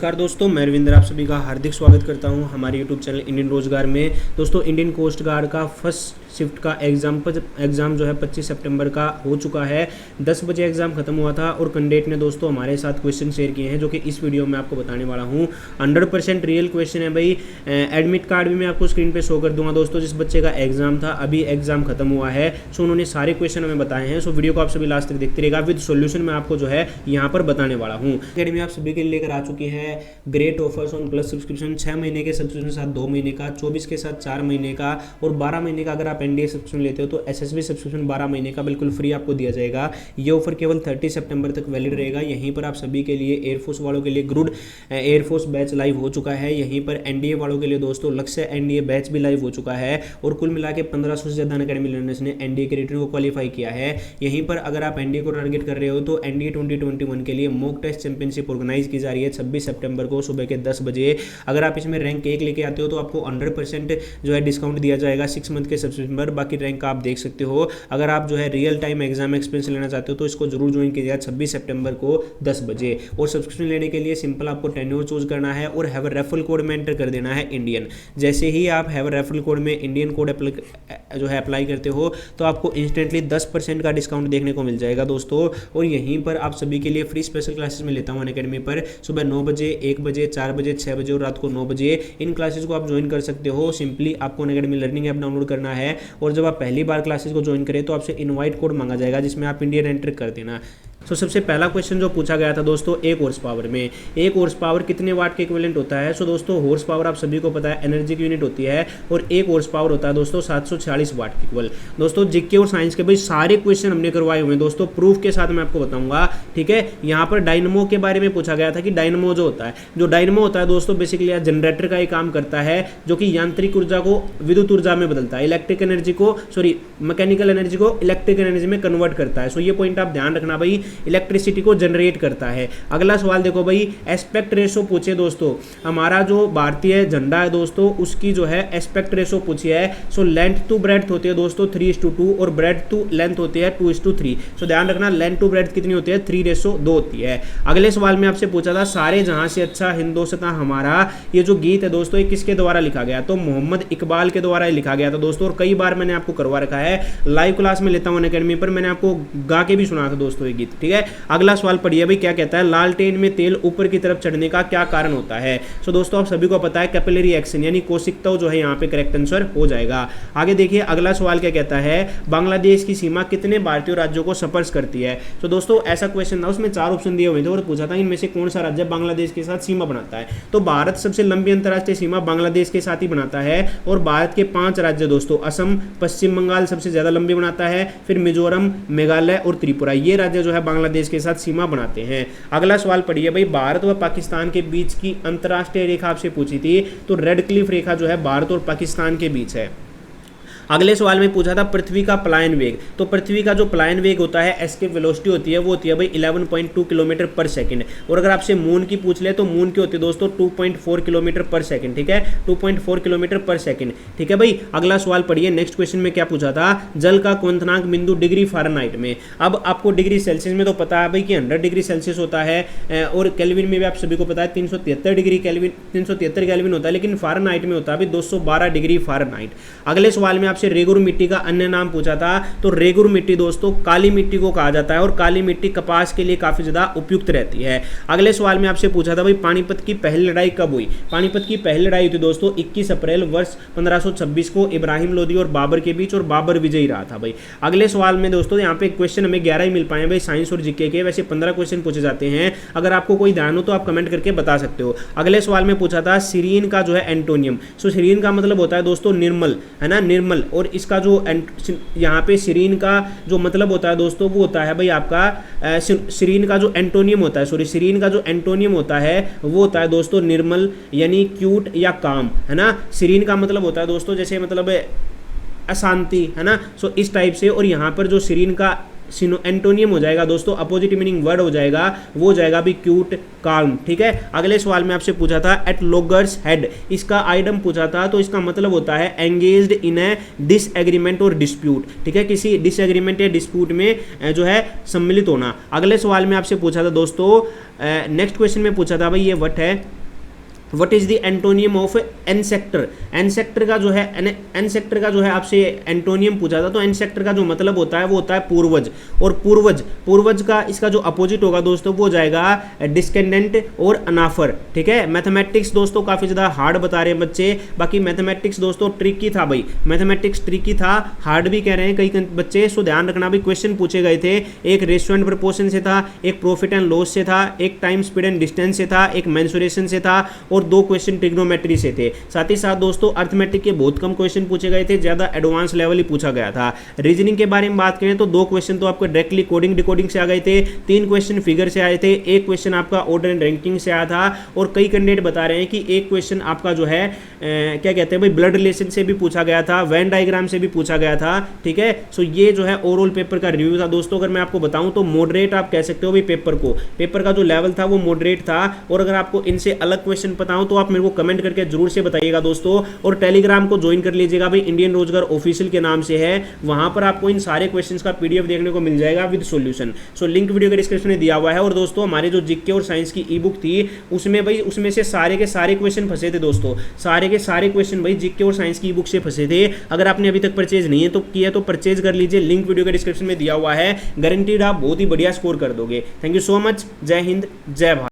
नमस्कार दोस्तों, मैं रविंद्र आप सभी का हार्दिक स्वागत करता हूं हमारे यूट्यूब चैनल इंडियन रोजगार में। दोस्तों, इंडियन कोस्ट गार्ड का फर्स्ट शिफ्ट का एग्ज़ाम जो है 25 सितंबर का हो चुका है। 10 बजे एग्ज़ाम खत्म हुआ था और कैंडिडेट ने दोस्तों हमारे साथ क्वेश्चन शेयर किए हैं जो कि इस वीडियो में आपको बताने वाला हूं। 100% रियल क्वेश्चन है भाई। एडमिट कार्ड भी मैं आपको स्क्रीन पे शो कर दूंगा दोस्तों। जिस बच्चे का एग्जाम था अभी एग्जाम खत्म हुआ है, सो उन्होंने सारे क्वेश्चन हमें बताए हैं। सो वीडियो को आप सभी लास्ट तक देखते रहेगा, विद सोल्यूशन मैं आपको जो है यहाँ पर बताने वाला हूँ। अकेडमी आप सभी के लिए लेकर आ चुकी है great offers on plus subscription. 6 महीने के सब्सक्रिप्शन के साथ 2 महीने का, 24 के साथ 4 महीने का और 12 महीने का अगर आप एनडीए सब्सक्रिप्शन लेते हो तो एसएसबी सब्सक्रिप्शन 12 महीने का बिल्कुल फ्री आपको दिया जाएगा। ये ऑफर केवल 30 सितंबर तक वैलिड रहेगा। यहीं पर आप सभी के लिए एयरफोर्स वालों के लिए ग्रुड एयरफोर्स बैच लाइव हो चुका है। यहीं पर एनडीए वालों के लिए दोस्तों लक्ष्य एनडीए बैच भी लाइव हो चुका है और कुल मिला के 1500 से ज़्यादा अनअकैडमी लर्नर्स ने एनडीए के रिटर्न को क्वालिफाई किया है। यहीं पर अगर आप एनडीए को टारगेट कर रहे हो तो एनडीए 2021 के लिए मॉक टेस्ट चैंपियनशिप ऑर्गेनाइज की जा रही है 26 सितंबर को सुबह के 10 बजे। अगर आप इसमें रैंक 1 लेके आते हो तो आपको 100% जो है डिस्काउंट दिया जाएगा 6 मंथ के सब्सक्रिप्शन पर। बाकी रैंक आप देख सकते हो। अगर आप जो है रियल टाइम एग्जाम एक्सपीरियंस लेना चाहते हो तो इसको जरूर ज्वाइन कीजिएगा 26 सितंबर को 10 बजे। और सब्सक्रिप्शन लेने के लिए सिंपल आपको टेन्योर चूज करना है और हैव रेफरल कोड में एंटर कर देना है इंडियन। जैसे ही आप हैव रेफरल कोड में इंडियन कोड जो है अप्लाई करते हो तो आपको इंस्टेंटली 10% का डिस्काउंट देखने को मिल जाएगा दोस्तों। और यहीं पर आप सभी के लिए फ्री स्पेशल क्लासेस में लेता हूँ अनअकैडमी पर। सुबह 9 बजे, 1 बजे, 4 बजे, 6 बजे और रात को 9 बजे इन क्लासेस को आप ज्वाइन कर सकते हो। सिंपली आपको अनअकैडमी लर्निंग ऐप डाउनलोड करना है और जब आप पहली बार क्लासेस को ज्वाइन करें तो आपसे इनवाइट कोड मांगा जाएगा जिसमें आप इंडियन एंटर कर देना। तो सबसे पहला क्वेश्चन जो पूछा गया था दोस्तों, 1 हॉर्स पावर में 1 हॉर्स पावर कितने वाट के इक्विवेलेंट होता है। सो दोस्तों हॉर्स पावर आप सभी को पता है एनर्जी की यूनिट होती है और 1 हॉर्स पावर होता है दोस्तों 746 वाट के इक्वल। दोस्तों जीके और साइंस के भाई सारे क्वेश्चन हमने करवाए हुए हैं दोस्तों, प्रूफ के साथ मैं आपको बताऊंगा। ठीक है, यहाँ पर डायनमो के बारे में पूछा गया था कि डायनमो जो डायनमो होता है दोस्तों बेसिकली जनरेटर का ही काम करता है जो कि यांत्रिक ऊर्जा को विद्युत ऊर्जा में बदलता है, मैकेनिकल एनर्जी को इलेक्ट्रिक एनर्जी में कन्वर्ट करता है। सो ये पॉइंट आप ध्यान रखना भाई, इलेक्ट्रिसिटी को जनरेट करता है। अगला सवाल देखो भाई, एस्पेक्ट रेशो पूछे दोस्तों। हमारा जो भारतीय झंडा है दोस्तों उसकी जो है एस्पेक्ट रेशो पूछी है। सो लेंथ टू ब्रेड्थ होती है दोस्तों 3:2 और ब्रेड्थ टू लेंथ होती है 2:3। सो ध्यान रखना लेंथ टू ब्रेड्थ कितनी होती है 3:2 होती है। अगले सवाल में आपसे पूछा था सारे जहां से अच्छा हिंदुस्तान हमारा, ये जो गीत है दोस्तों ये किसके द्वारा लिखा गया, तो मोहम्मद इकबाल के द्वारा लिखा गया था दोस्तों। और कई बार मैंने आपको करवा रखा है, लाइव क्लास में लेता हूं अनअकैडमी पर, मैंने आपको गा के भी सुना था दोस्तों ये गीत। ठीक है, अगला सवाल पढ़िए भाई, क्या कहता है लालटेन में तेल ऊपर की तरफ चढ़ने का क्या कारण होता है। सो दोस्तों आप सभी को पता है कैपिलरी एक्शन यानी कोशिकता जो है यहाँ पे करेक्ट आंसर हो जाएगा। आगे देखिए अगला सवाल क्या कहता है, बांग्लादेश की सीमा कितने भारतीय राज्यों को स्पर्श करती है। तो दोस्तों ऐसा क्वेश्चन था, उसमें 4 ऑप्शन दिए हुए थे और पूछा था इनमें से कौन सा राज्य बांग्लादेश के साथ सीमा बनाता है। तो भारत सबसे लंबी अंतर्राष्ट्रीय सीमा बांग्लादेश के साथ ही बनाता है और भारत के 5 राज्य दोस्तों असम, पश्चिम बंगाल सबसे ज्यादा लंबी बनाता है, फिर मिजोरम, मेघालय और त्रिपुरा, ये राज्य जो है बांग्लादेश के साथ सीमा बनाते हैं। अगला सवाल पढ़िए भाई, भारत व पाकिस्तान के बीच की अंतरराष्ट्रीय रेखा आपसे पूछी थी, तो रेड क्लिफ रेखा जो है भारत और पाकिस्तान के बीच है। अगले सवाल में पूछा था पृथ्वी का पलायन वेग, तो पृथ्वी का जो पलायन वेग होता है एस्केप वेलोसिटी होती है वो होती है भाई 11.2 किलोमीटर पर सेकंड। और अगर आपसे मून की पूछ ले तो मून की होती है दोस्तों 2.4 किलोमीटर पर सेकंड। ठीक है, 2.4 किलोमीटर पर सेकंड। ठीक है भाई, अगला सवाल पढ़िए, नेक्स्ट क्वेश्चन में क्या पूछा था, जल का क्वथनांक बिंदु डिग्री फ़ारेनहाइट में। अब आपको डिग्री सेल्सियस में तो पता है भाई कि 100 डिग्री सेल्सियस होता है और केल्विन में भी आप सभी को पता है 373 डिग्री केल्विन 373 केल्विन होता है, लेकिन फ़ारेनहाइट में होता है भाई 212 डिग्री फ़ारेनहाइट। अगले सवाल में आपसे रेगुर मिट्टी का अन्य नाम पूछा था, तो रेगुर मिट्टी दोस्तों काली मिट्टी को कहा जाता है और काली मिट्टी कपास के लिए काफी ज्यादा उपयुक्त रहती है। अगले सवाल में आपसे पूछा था भाई पानीपत की पहली लड़ाई कब हुई। पानीपत की पहली लड़ाई हुई थी दोस्तों 21 अप्रैल वर्ष 1526 को इब्राहिम लोदी और बाबर के बीच, और बाबर विजयी रहा था भाई। अगले सवाल में दोस्तों यहाँ पे क्वेश्चन हमें 11 ही मिल पाए भाई साइंस और जीके के, वैसे 15 क्वेश्चन पूछे जाते हैं। अगर आपको कोई ध्यान हो तो आप कमेंट करके बता सकते हो। अगले सवाल में पूछा था सीरीन का जो है एंटोनियम। सो सीरीन का मतलब होता है दोस्तों निर्मल, है ना, निर्मल। और इसका जो यहाँ पे सीरीन का जो मतलब होता है दोस्तों वो होता है भाई आपका सीरीन का जो एंटोनियम होता है, सीरीन का जो एंटोनियम होता है वो होता है दोस्तों निर्मल यानी क्यूट या काम, है ना। सीरीन का मतलब होता है दोस्तों जैसे मतलब अशांति, है ना। सो इस टाइप से। और यहाँ पर जो सीरीन का एंटोनियम हो जाएगा दोस्तों, अपोजिट मीनिंग वर्ड हो जाएगा, वो हो जाएगा भी क्यूट, काल्म। ठीक है, अगले सवाल में आपसे पूछा था एट लॉगर्स हेड, इसका आइटम पूछा था, तो इसका मतलब होता है एंगेज्ड इन ए डिसएग्रीमेंट और डिस्प्यूट। ठीक है, किसी डिसएग्रीमेंट या डिस्प्यूट में जो है सम्मिलित होना। अगले सवाल में आपसे पूछा था दोस्तों, नेक्स्ट क्वेश्चन में पूछा था भाई ये व्हाट है, what is the antonym of ancestor. Ancestor का जो है एनसेक्टर का जो है आपसे एंटोनियम पूछा था, तो एनसेक्टर का जो मतलब होता है वो होता है पूर्वज, और पूर्वज का इसका जो अपोजिट होगा दोस्तों वो जाएगा डिस्केंडेंट और अनाफर। ठीक है, मैथमेटिक्स दोस्तों काफ़ी ज़्यादा हार्ड बता रहे हैं बच्चे, बाकी मैथमेटिक्स दोस्तों ट्रिकी था भाई, मैथमेटिक्स ट्रिकी था, हार्ड भी कह रहे हैं कई बच्चे, सो ध्यान रखना भी क्वेश्चन पूछे गए थे, एक रेशियो एंड प्रोपोर्शन से था, एक प्रॉफिट एंड लॉस से था, एक टाइम स्पीड एंड डिस्टेंस से था, एक मेंसुरेशन से था, और 2 क्वेश्चन ट्रिग्नोमेट्री से थे। साथ ही साथ दोस्तों अर्थमेटिक के बहुत कम क्वेश्चन पूछे गए थे, ज्यादा एडवांस लेवल ही पूछा गया था। रीजनिंग के बारे में बात करें तो 2 क्वेश्चन तो आपको डायरेक्टली कोडिंग डिकोडिंग से आ गए थे, 3 क्वेश्चन फिगर से आए थे, 1 क्वेश्चन आपका ऑर्डर एंड रैंकिंग से आया था, और कई कैंडिडेट बता रहे हैं कि 1 क्वेश्चन आपका जो है क्या कहते हैं भाई ब्लड रिलेशन से भी पूछा गया था, वेन डायग्राम से भी पूछा गया था। ठीक है, सो ये जो है ओवरऑल पेपर का रिव्यू था दोस्तों। अगर मैं आपको बताऊं तो मॉडरेट आप कह सकते हो भाई पेपर का जो लेवल था वो मॉडरेट था, और अगर आपको इनसे अलग क्वेश्चन पता हो तो आप मेरे को कमेंट करके जरूर से बताइएगा दोस्तों, और टेलीग्राम को ज्वाइन कर लीजिएगा भाई, इंडियन रोजगार ऑफिशियल के नाम से है, वहां पर आपको इन सारे क्वेश्चंस का पीडीएफ देखने को मिल जाएगा with solution. So link video के डिस्क्रिप्शन में दिया हुआ है। और दोस्तों हमारे जो जीके और साइंस की ई बुक थी उसमें भाई उसमें से सारे के सारे क्वेश्चन फंसे थे दोस्तों, सारे के सारे क्वेश्चन भाई जीके और साइंस की ई बुक से फंसे थे। अगर आपने अभी तक परचेज नहीं है तो किया तो परचेज कर लीजिए, लिंक वीडियो के डिस्क्रिप्शन में दिया हुआ है, गारंटीड आप बहुत ही बढ़िया स्कोर कर दोगे। थैंक यू सो मच, जय हिंद, जय भारत।